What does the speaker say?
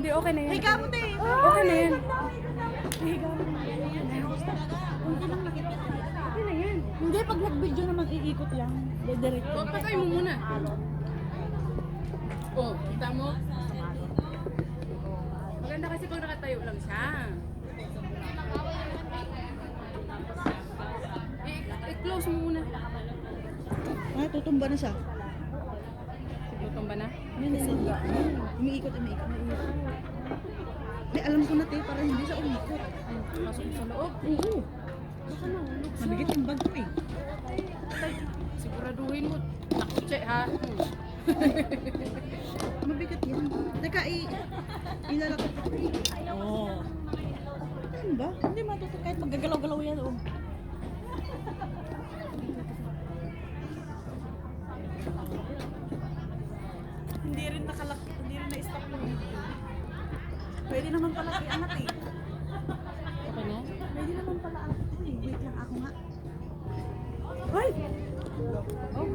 Hindi, okay na yan. Higa mo, te. Okay na yan. Higa mo. Kunti lang nakikita. Okay na yan. Hindi, pag nag-video naman, iikot lang. Direct. O, patay mo muna. Oh, kita mo? Maganda kasi pag nakatayo lang siya. I-close mo muna. Ah, tutumba na siya. Lutong ba na? Yan, umiikot. May alam ko na, te, para hindi siya umikot. Pasok mo sa loob. Oo. Baka na, ulog siya. Mabigat yung bag ko eh. Patay. Siguraduhin mo. Nakche ha. Mabigat yan. Teka, ilalakot ko. Oo. Ano ba? Hindi matutok kahit maggagalaw-galaw yan. Oh. Hindi rin na-stop yung video. Pwede naman pala i-angat eh. Okay na? Pwede naman pala angat. Wait lang ako nga. Hoy! Oh.